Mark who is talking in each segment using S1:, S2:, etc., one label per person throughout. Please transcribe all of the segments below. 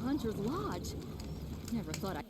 S1: Hunter's Lodge. Never thought I...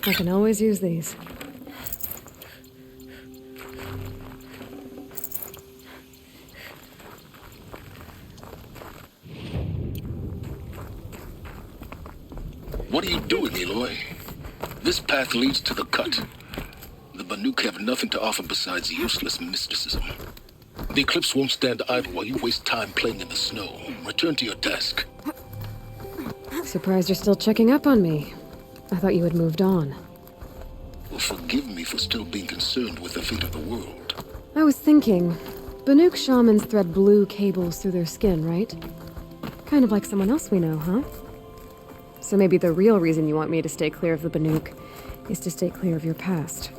S2: I can always use these.
S3: What are you doing, Aloy? This path leads to the cut. The Banuk have nothing to offer besides useless mysticism. The Eclipse won't stand idle while you waste time playing in the snow. Return to your task.
S2: Surprised you're still checking up on me. I thought you had moved on.
S3: Well, forgive me for still being concerned with the fate of the world.
S2: I was thinking, Banuk shamans thread blue cables through their skin, right? Kind of like someone else we know, huh? So maybe the real reason you want me to stay clear of the Banuk is to stay clear of your past.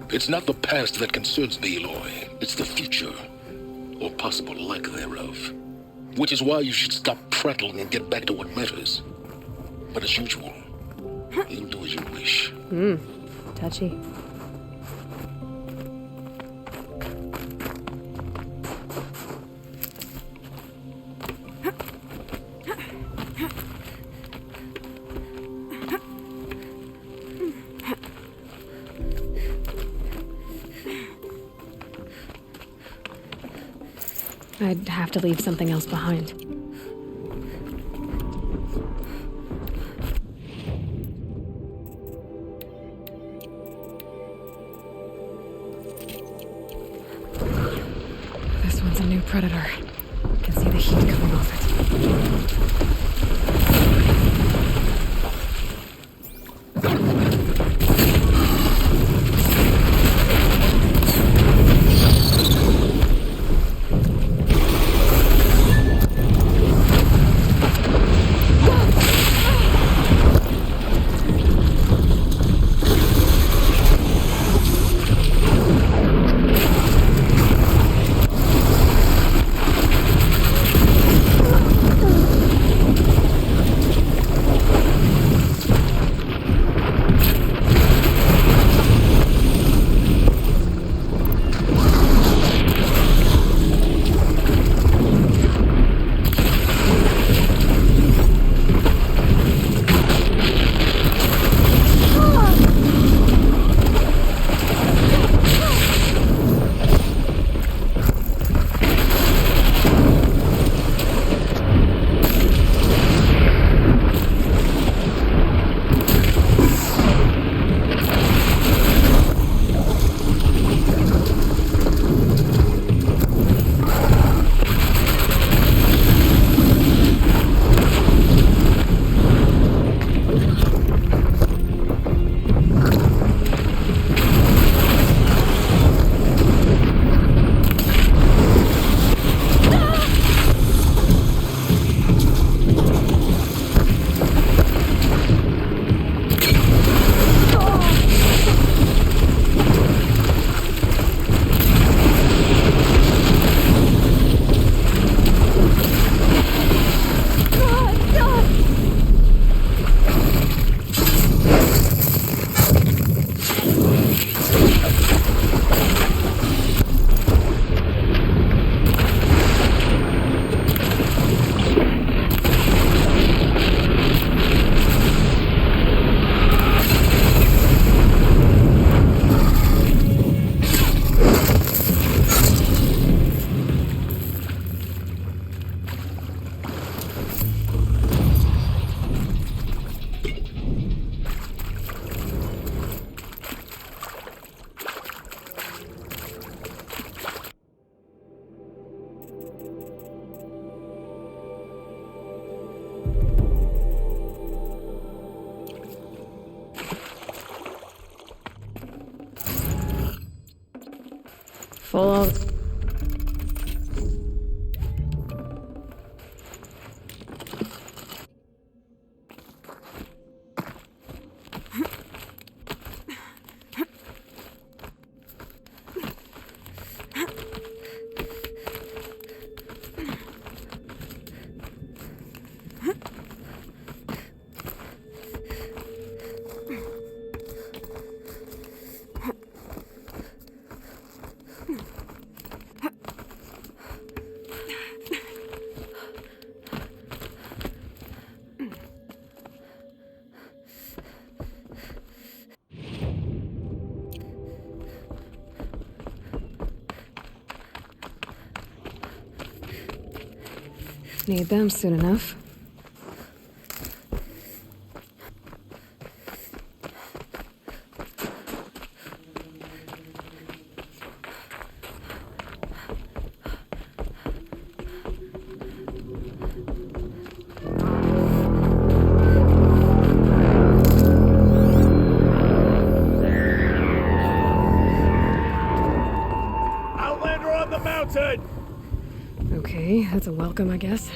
S3: It's not the past that concerns me, Aloy. It's the future, or possible lack thereof. Which is why you should stop prattling and get back to what matters. But as usual, you'll do as you wish.
S2: Touchy. I'd have to leave something else behind. This one's a new predator. Can see the heat coming off it. Full out. Need them soon enough.
S4: Outlander on the mountain!
S2: Okay, that's a welcome, I guess.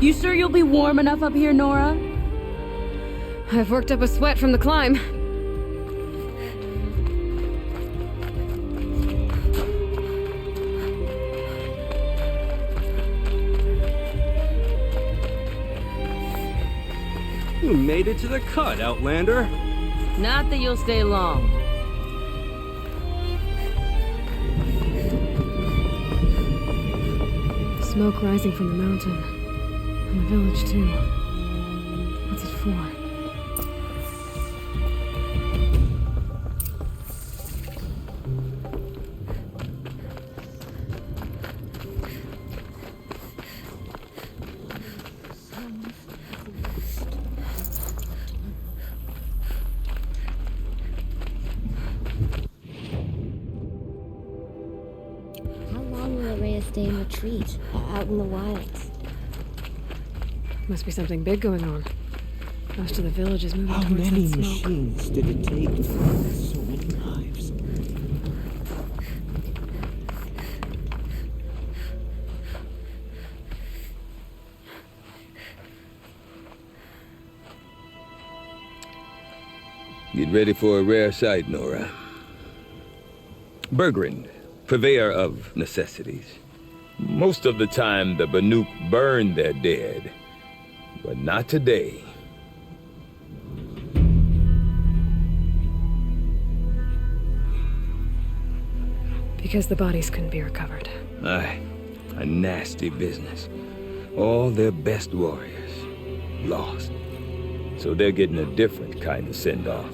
S5: You sure you'll be warm enough up here, Nora?
S2: I've worked up a sweat from the climb.
S4: You made it to the cut, Outlander.
S5: Not that you'll stay long.
S2: Smoke rising from the mountain. And the village, too. What's it for?
S6: How long will Araya stay in retreat, out in the wilds?
S2: Must be something big going on. Most of the village is moving
S7: How
S2: towards
S7: many
S2: that smoke.
S7: machines did it take to save so many lives?
S8: Get ready for a rare sight, Nora. Bergrand, purveyor of necessities. Most of the time, the Banuk burn their dead, but not today.
S2: Because the bodies couldn't be recovered.
S8: Aye, a nasty business. All their best warriors lost. So they're getting a different kind of send-off.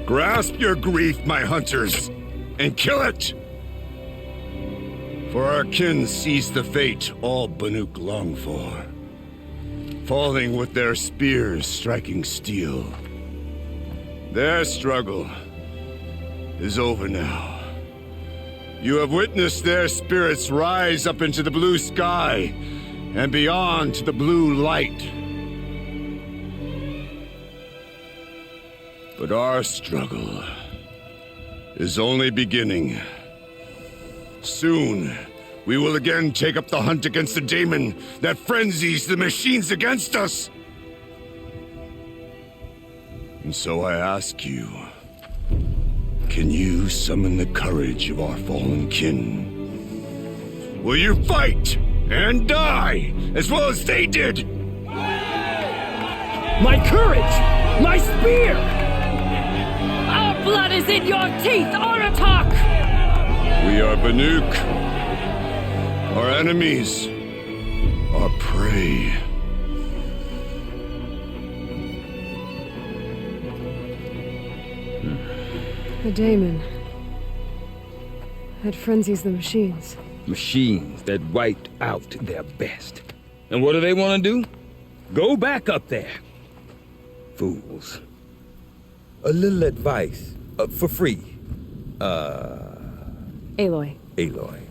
S9: Grasp your grief, my hunters, and kill it! For our kin sees the fate all Banuk long for. falling with their spears striking steel. Their struggle is over now. You have witnessed their spirits rise up into the blue sky and beyond to the blue light. But our struggle is only beginning. Soon, we will again take up the hunt against the daemon that frenzies the machines against us. And so I ask you, can you summon the courage of our fallen kin? Will you fight and die as well as they did?
S4: My courage! My spear!
S5: Our blood is in your teeth, Aratak!
S9: We are Banuk. Our enemies are prey.
S2: The daemon. It frenzies the machines.
S8: Machines that wiped out their best. And what do they want to do? Go back up there. Fools. A little advice, for free.
S2: Aloy.
S8: Aloy.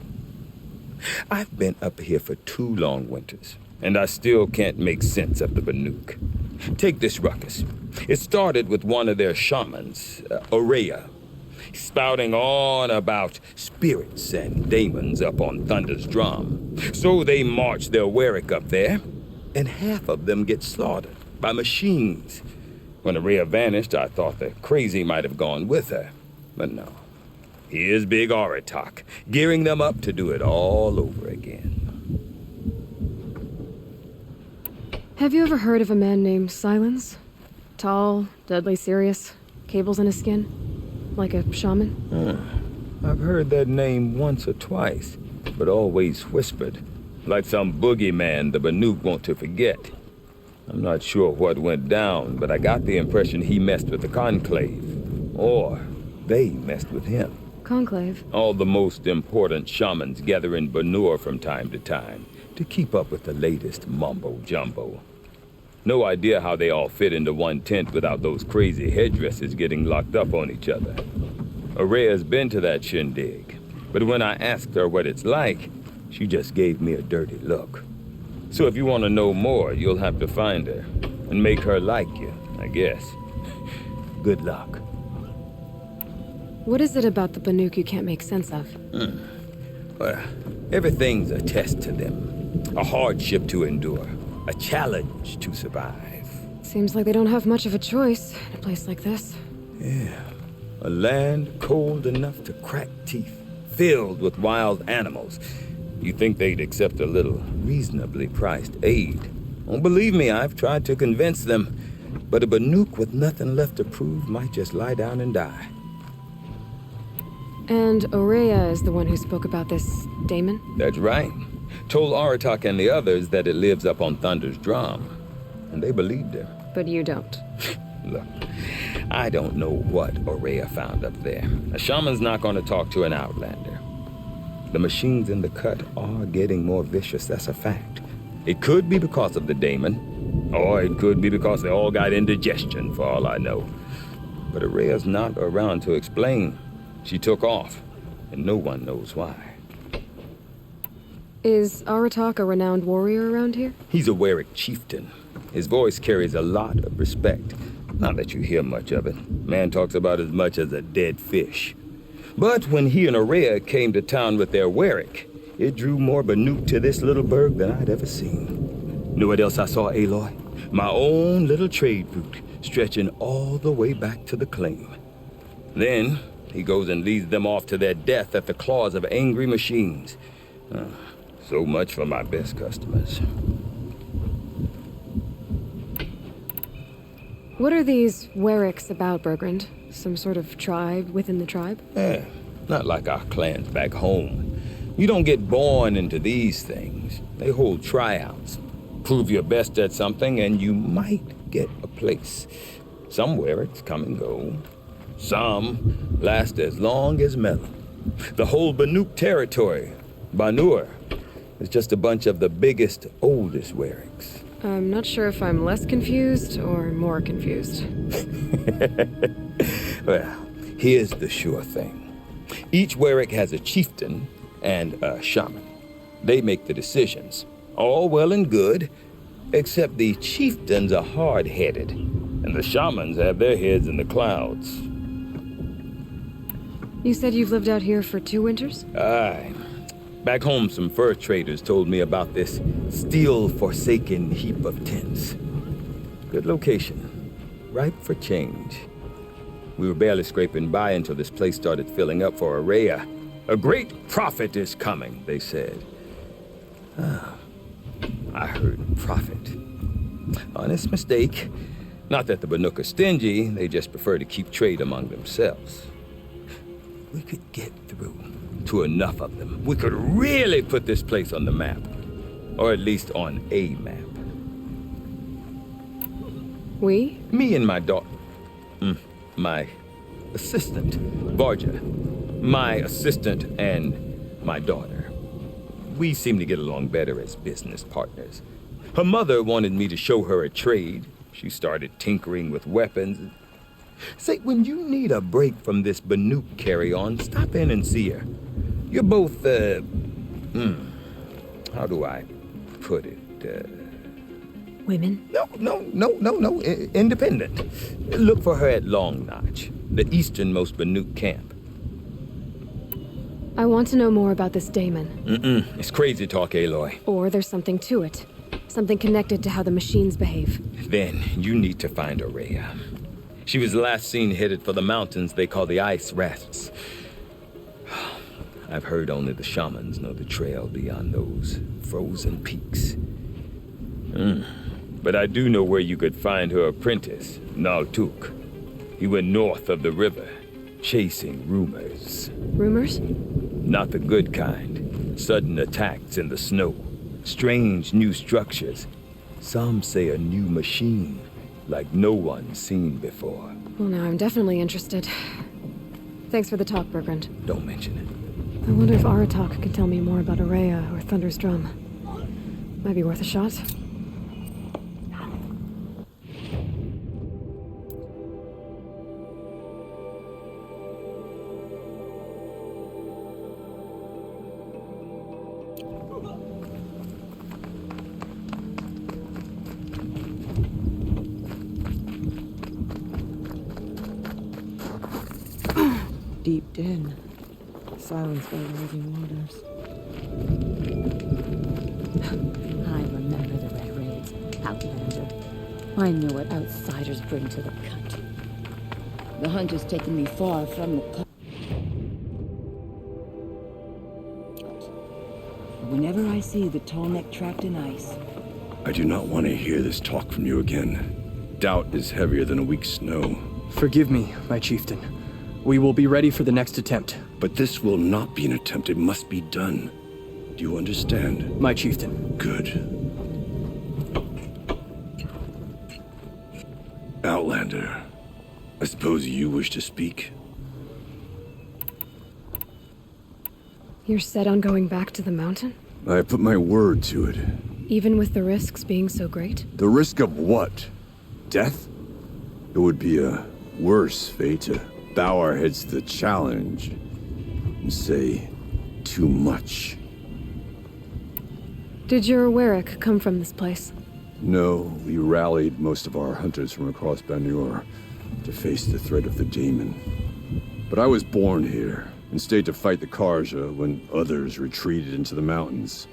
S8: I've been up here for 2 long winters, and I still can't make sense of the Banuk. Take this ruckus. It started with one of their shamans, Aurea, spouting on about spirits and daemons up on Thunder's drum. So they march their Warwick up there, and half of them get slaughtered by machines. When Aurea vanished, I thought the crazy might have gone with her, but no. Here's Big Aratak, gearing them up to do it all over again.
S2: Have you ever heard of a man named Silence? Tall, deadly serious, cables in his skin? Like a shaman?
S8: I've heard that name once or twice, but always whispered, like some boogeyman the Banuk want to forget. I'm not sure what went down, but I got the impression he messed with the Conclave. Or they messed with him.
S2: Conclave?
S8: All the most important shamans gather in Banur from time to time to keep up with the latest mumbo-jumbo. No idea how they all fit into one tent without those crazy headdresses getting locked up on each other. Aurea's been to that shindig, but when I asked her what it's like, she just gave me a dirty look. So if you want to know more, you'll have to find her and make her like you, I guess. Good luck.
S2: What is it about the Banuk you can't make sense of?
S8: Well, everything's a test to them. A hardship to endure. A challenge to survive.
S2: Seems like they don't have much of a choice in a place like this.
S8: Yeah. A land cold enough to crack teeth, filled with wild animals. You think they'd accept a little reasonably priced aid? Don't believe me, I've tried to convince them. But a Banuk with nothing left to prove might just lie down and die.
S2: And Aurea is the one who spoke about this daemon?
S8: That's right. Told Aratak and the others that it lives up on Thunder's drum. And they believed her.
S2: But you don't.
S8: Look, I don't know what Aurea found up there. A shaman's not going to talk to an outlander. The machines in the cut are getting more vicious, that's a fact. It could be because of the daemon, or it could be because they all got indigestion, for all I know. But Aurea's not around to explain. She took off, and no one knows why.
S2: Is Aratak a renowned warrior around here?
S8: He's a Warwick chieftain. His voice carries a lot of respect. Not that you hear much of it. Man talks about as much as a dead fish. But when he and Aurea came to town with their Warwick, it drew more Banuk to this little burg than I'd ever seen. Know what else I saw, Aloy? My own little trade route, stretching all the way back to the claim. Then, he goes and leads them off to their death at the claws of angry machines. So much for my best customers.
S2: What are these Warwicks about, Bergrand? Some sort of tribe within the tribe?
S8: Not like our clans back home. You don't get born into these things. They hold tryouts. Prove your best at something and you might get a place. Some Warwicks come and go. Some last as long as Melon. The whole Banuk territory, Banur, is just a bunch of the biggest, oldest Warwicks.
S2: I'm not sure if I'm less confused or more confused.
S8: Well, here's the sure thing. Each Warwick has a chieftain and a shaman. They make the decisions. All well and good, except the chieftains are hard-headed, and the shamans have their heads in the clouds.
S2: You said you've lived out here for 2 winters?
S8: Aye. Back home, some fur traders told me about this steel-forsaken heap of tents. Good location. Ripe for change. We were barely scraping by until this place started filling up for Araya. A great prophet is coming, they said. I heard prophet. Honest mistake. Not that the Banuk are stingy, they just prefer to keep trade among themselves. We could get through to enough of them. We could really put this place on the map. Or at least on a map.
S2: We?
S8: Me and my daughter. My assistant, Barja. My assistant and my daughter. We seem to get along better as business partners. Her mother wanted me to show her a trade. She started tinkering with weapons. Say, when you need a break from this Banuk carry-on, stop in and see her. You're both, how do I put it?
S2: Women?
S8: No. Independent. Look for her at Long Notch, the easternmost Banuk camp.
S2: I want to know more about this daemon.
S8: It's crazy talk, Aloy.
S2: Or there's something to it. Something connected to how the machines behave.
S8: Then you need to find Araya. She was last seen headed for the mountains they call the Ice Rafts. I've heard only the shamans know the trail beyond those frozen peaks. But I do know where you could find her apprentice, Naltuk. He went north of the river, chasing rumors.
S2: Rumors?
S8: Not the good kind. Sudden attacks in the snow. Strange new structures. Some say a new machine, like no one's seen before.
S2: Well, now I'm definitely interested. Thanks for the talk, Bergrand.
S8: Don't mention it.
S2: I wonder if Aratak can tell me more about Araya or Thunder's Drum. Might be worth a shot.
S7: Deep den, silenced by the raging waters.
S1: I remember the Red Raids, Outlander. I know what outsiders bring to the country. The hunt has taken me far from the
S7: Whenever I see the tall neck trapped in ice,
S9: I do not want to hear this talk from you again. Doubt is heavier than a week's snow.
S4: Forgive me, my chieftain. We will be ready for the next attempt.
S9: But this will not be an attempt. It must be done. Do you understand?
S4: My chieftain.
S9: Good. Outlander, I suppose you wish to speak?
S2: You're set on going back to the mountain?
S9: I have put my word to it.
S2: Even with the risks being so great?
S9: The risk of what? Death? It would be a worse fate to bow our heads to the challenge and say too much.
S2: Did your Warwick come from this place?
S9: No, we rallied most of our hunters from across Banur to face the threat of the demon. But I was born here and stayed to fight the Karja when others retreated into the mountains.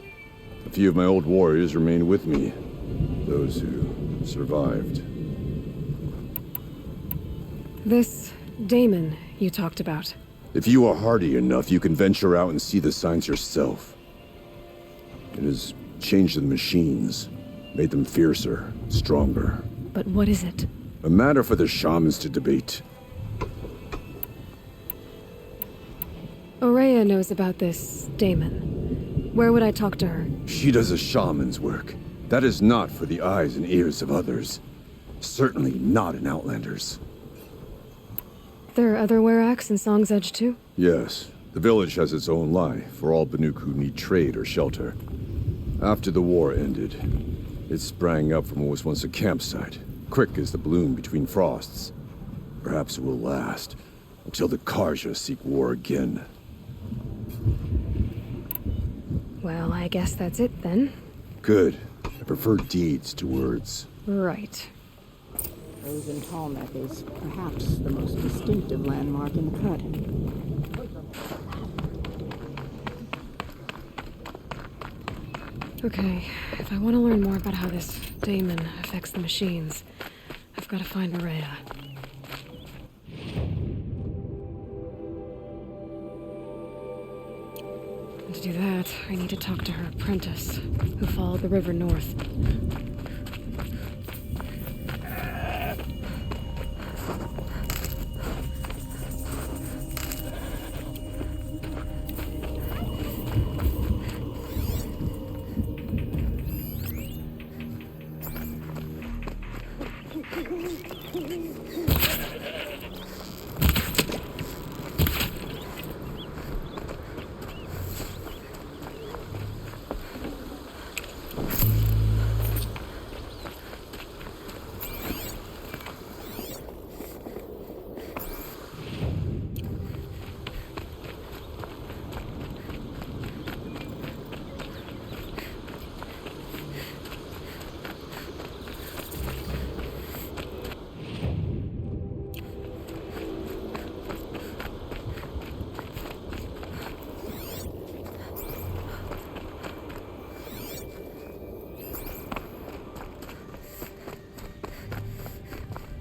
S9: A few of my old warriors remained with me, those who survived.
S2: This daemon you talked about.
S9: If you are hardy enough, you can venture out and see the signs yourself. It has changed the machines, made them fiercer, stronger.
S2: But what is it?
S9: A matter for the shamans to debate.
S2: Araya knows about this daemon. Where would I talk to her?
S9: She does a shaman's work. That is not for the eyes and ears of others. Certainly not an Outlander's.
S2: There are other Weraks in Song's Edge too?
S9: Yes. The village has its own life for all Banuk who need trade or shelter. After the war ended, It sprang up from what was once a campsite, quick as the bloom between frosts. Perhaps it will last, until the Karja seek war again.
S2: Well, I guess that's it then.
S9: Good. I prefer deeds to words.
S2: Right.
S7: Frozen Tallneck is perhaps the most distinctive landmark in the cut.
S2: Okay, if I want to learn more about how this daemon affects the machines, I've got to find Maria. And to do that, I need to talk to her apprentice, who followed the river north.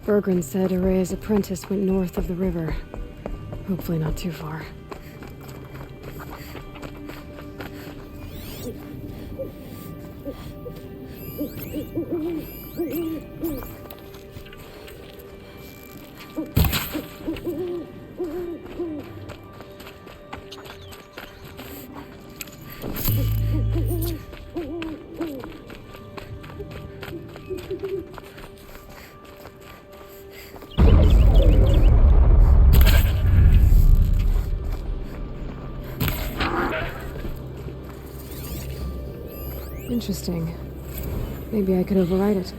S2: Bergren said Araya's apprentice went north of the river. Hopefully not too far. Interesting. Maybe I could override it.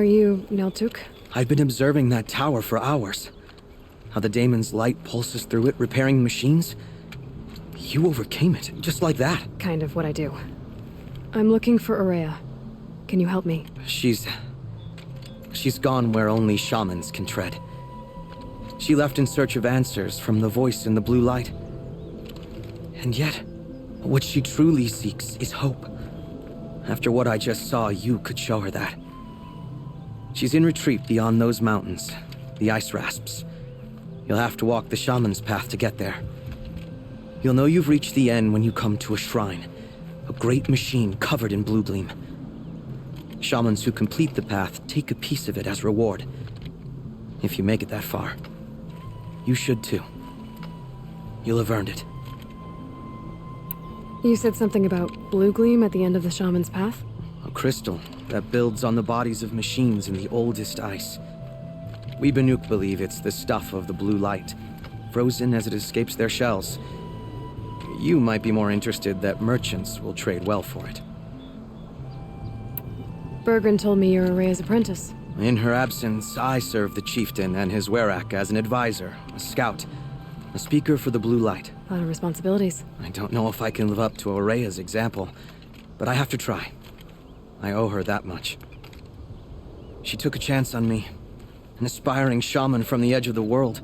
S2: Are you Neltuk?
S4: I've been observing that tower for hours. How the daemon's light pulses through it, repairing machines. You overcame it, just like that.
S2: Kind of what I do. I'm looking for Aurea. Can you help me?
S4: She's gone where only shamans can tread. She left in search of answers from the voice in the blue light. And yet, what she truly seeks is hope. After what I just saw, you could show her that. She's in retreat beyond those mountains, the ice rasps. You'll have to walk the shaman's path to get there. You'll know you've reached the end when you come to a shrine, a great machine covered in blue gleam. Shamans who complete the path take a piece of it as reward. If you make it that far, you should too. You'll have earned it.
S2: You said something about blue gleam at the end of the shaman's path?
S4: A crystal that builds on the bodies of machines in the oldest ice. We Banuk believe it's the stuff of the blue light, frozen as it escapes their shells. You might be more interested that merchants will trade well for it.
S2: Bergren told me you're Aurea's apprentice.
S4: In her absence, I serve the chieftain and his werak as an advisor, a scout, a speaker for the blue light.
S2: A lot of responsibilities.
S4: I don't know if I can live up to Aurea's example, but I have to try. I owe her that much. She took a chance on me, an aspiring shaman from the edge of the world.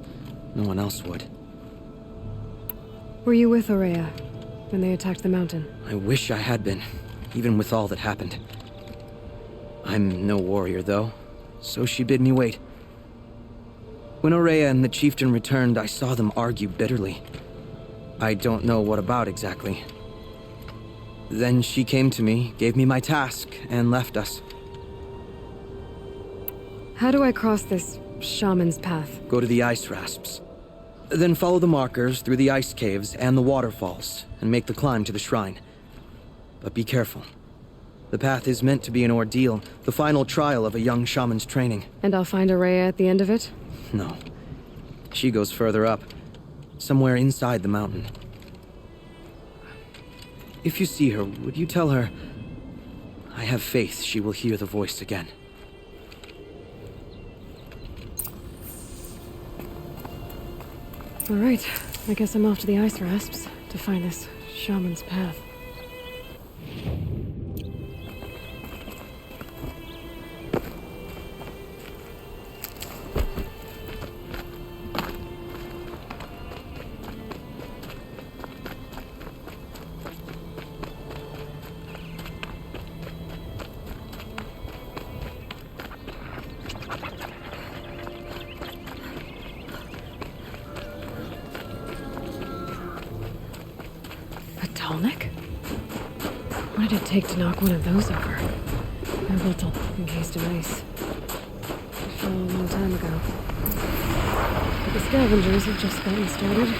S4: No one else would.
S2: Were you with Aurea when they attacked the mountain?
S4: I wish I had been, even with all that happened. I'm no warrior, though, so she bid me wait. When Aurea and the chieftain returned, I saw them argue bitterly. I don't know what about exactly. Then she came to me, gave me my task, and left us.
S2: How do I cross this shaman's path?
S4: Go to the ice rasps. Then follow the markers through the ice caves and the waterfalls, and make the climb to the shrine. But be careful. The path is meant to be an ordeal, the final trial of a young shaman's training.
S2: And I'll find Aurea at the end of it?
S4: No. She goes further up, somewhere inside the mountain. If you see her, would you tell her, I have faith she will hear the voice again.
S2: All right, I guess I'm off to the ice rasps to find this shaman's path. What did it take to knock one of those over? They're built all encased in ice. It fell a long time ago. But the scavengers have just gotten started.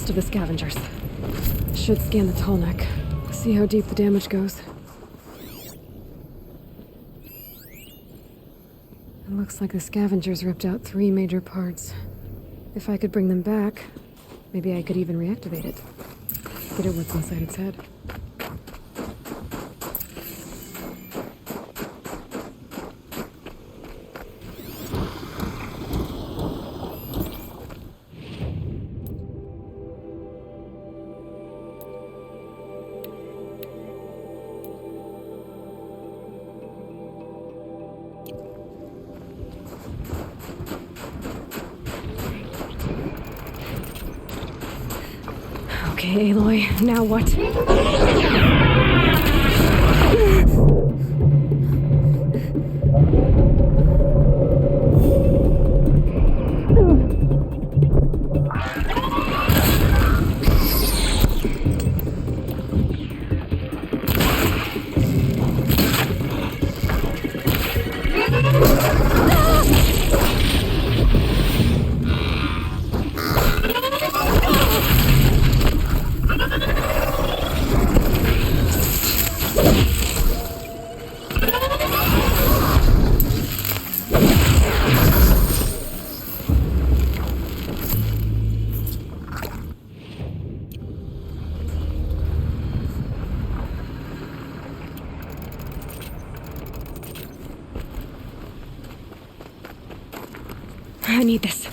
S2: last of the scavengers. Should scan the tall neck. See how deep the damage goes. It looks like the scavengers ripped out 3 major parts. If I could bring them back, maybe I could even reactivate it. Get at what's inside its head. Okay, Aloy, now what? I need this.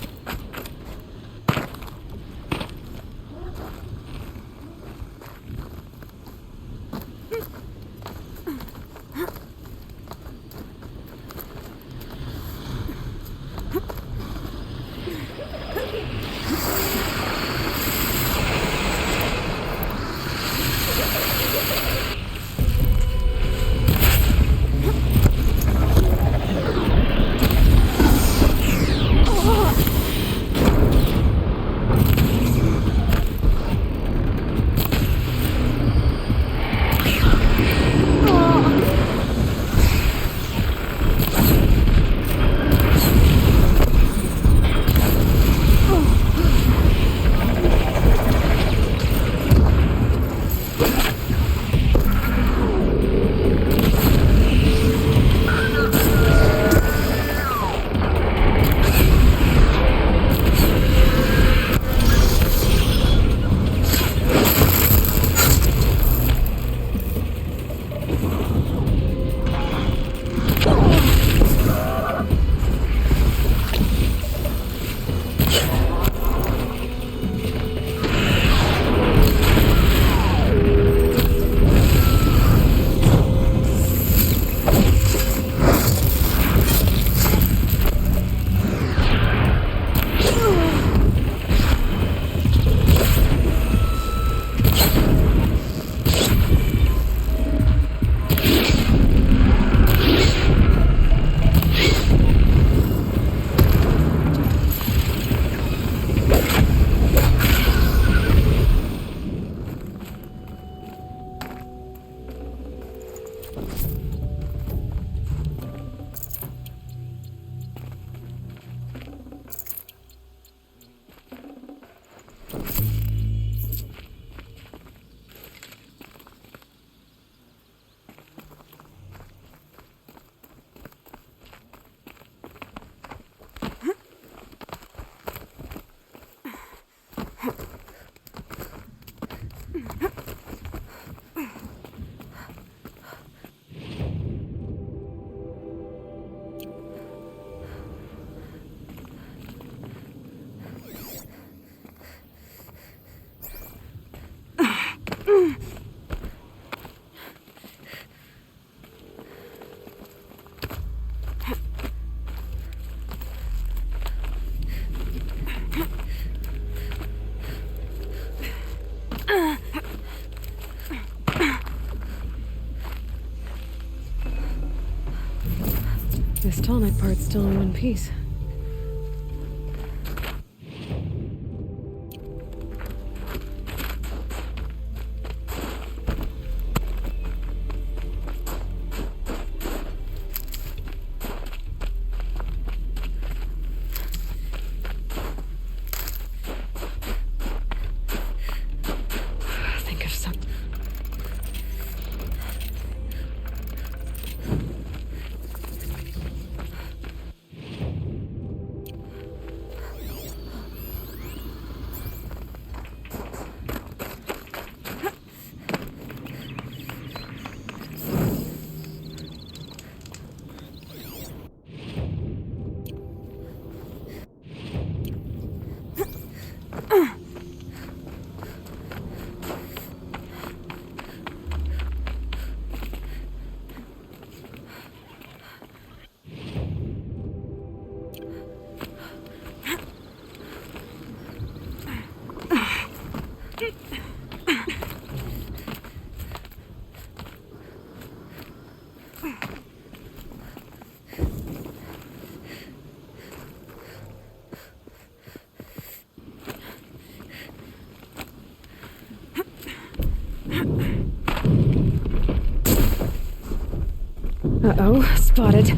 S2: This tall neck part's still in one piece. Uh-oh, spotted.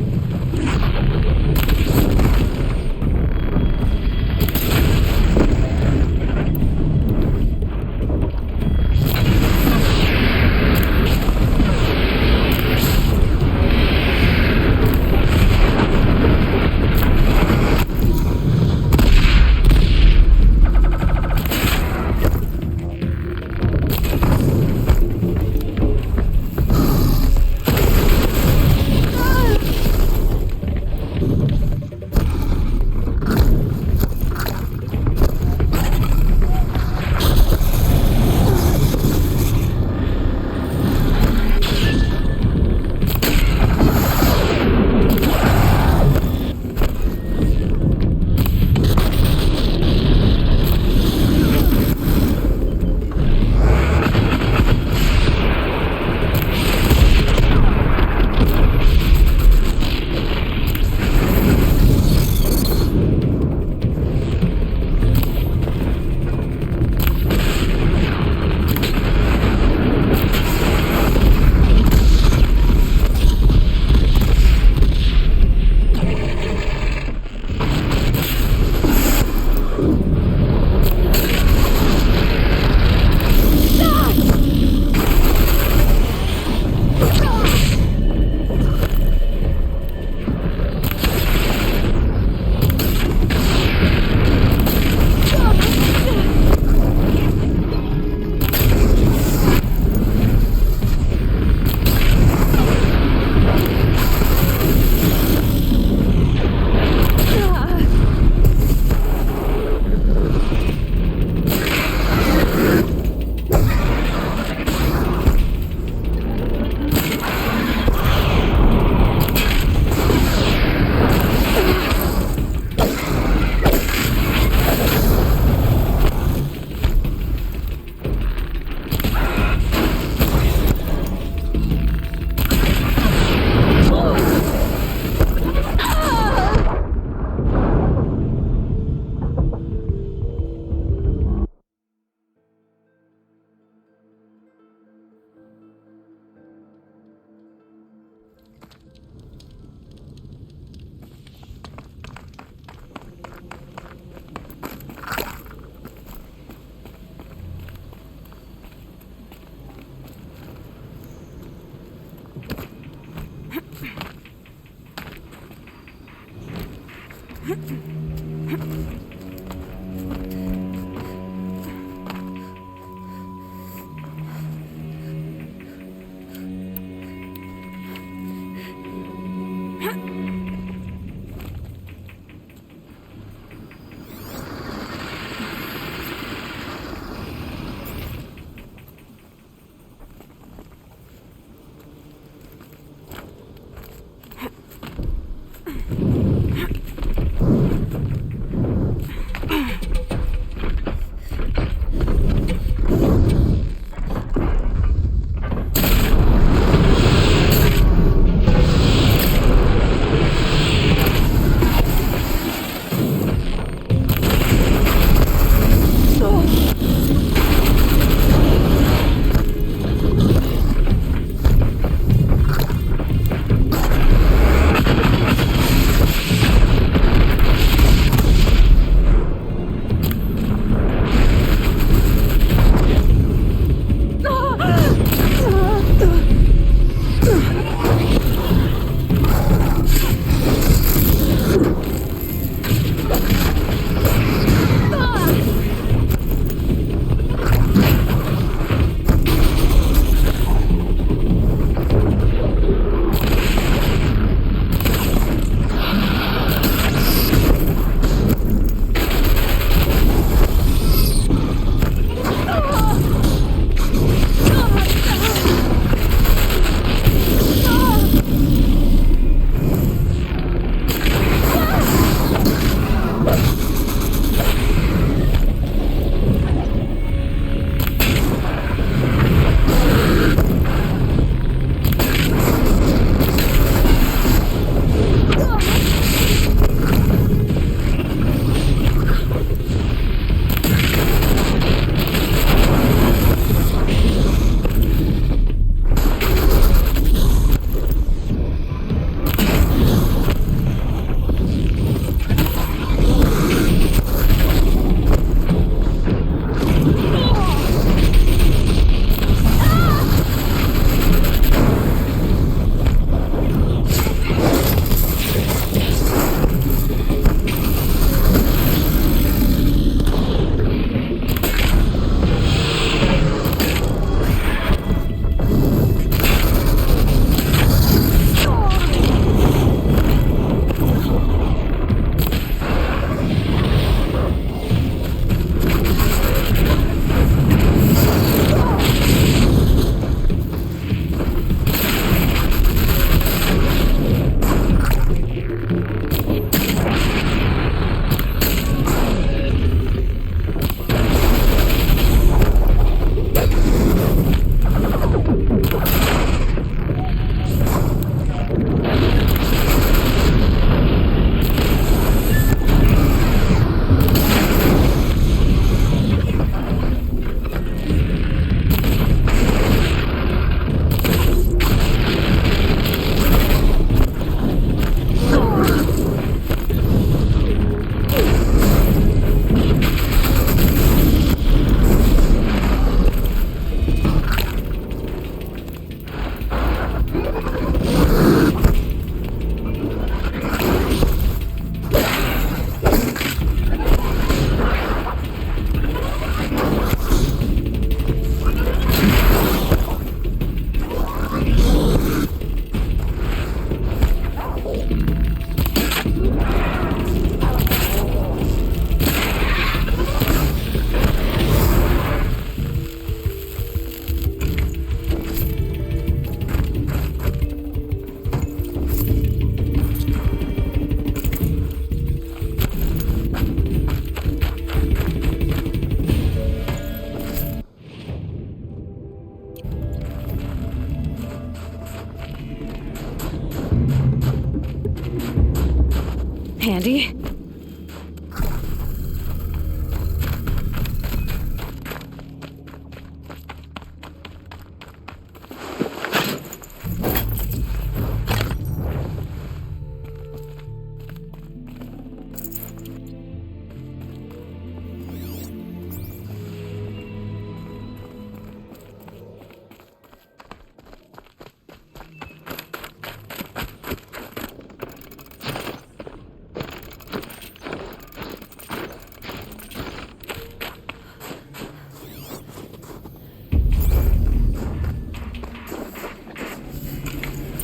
S2: Handy.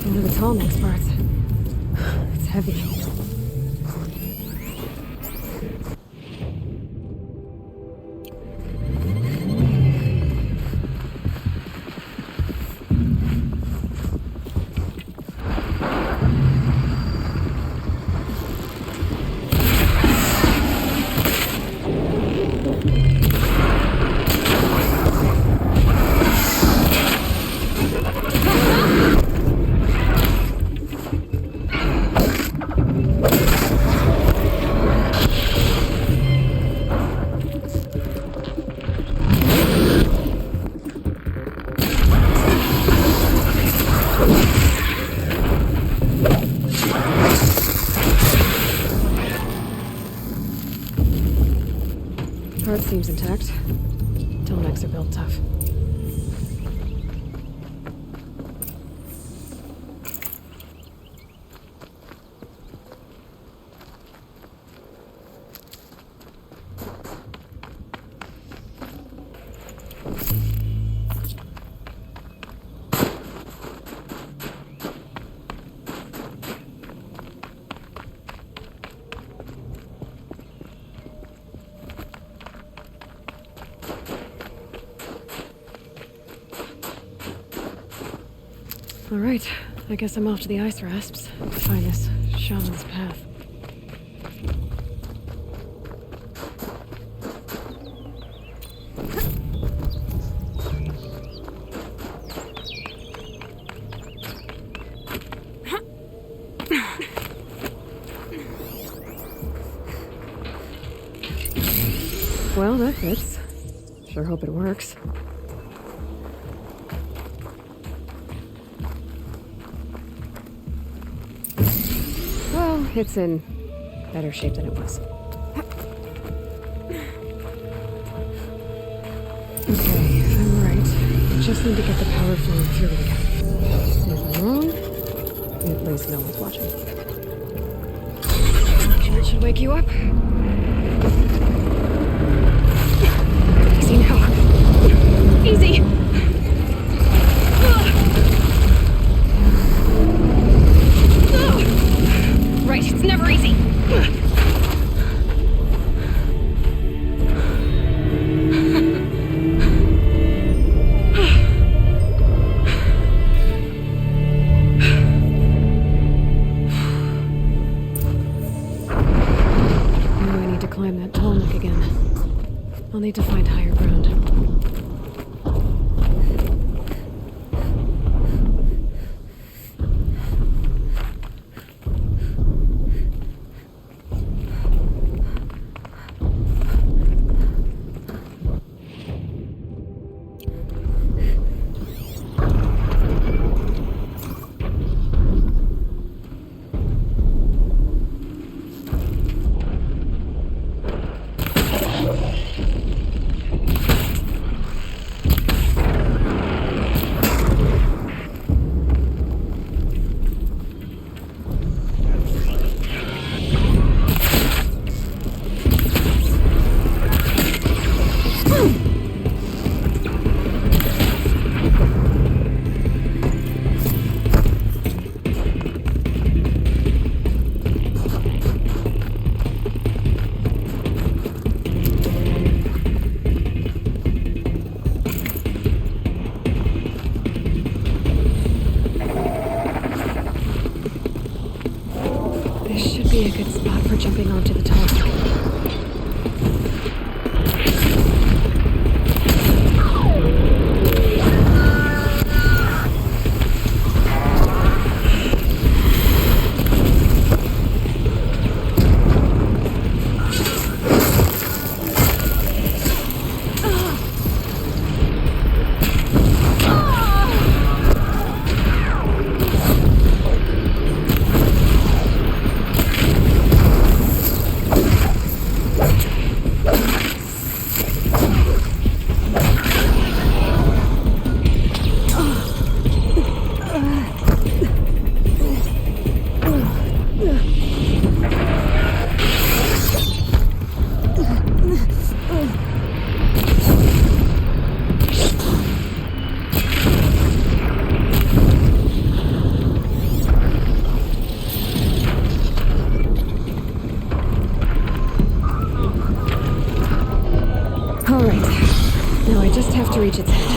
S2: One of the tall next parts. It's heavy. Part seems intact. Tallnecks are built tough. All right, I guess I'm off to the ice rasps to find this shaman's path. Well, that fits. Sure hope it works. Well, it's in better shape than it was. Okay, I'm right. I just need to get the power flowing through again. If I'm wrong, at least no one's watching. Sure it should wake you up. Easy now. Easy! Right, it's never easy. Now I need to climb that tall neck again. I'll need to find higher ground. Be a good spot for jumping onto the top. reach its head.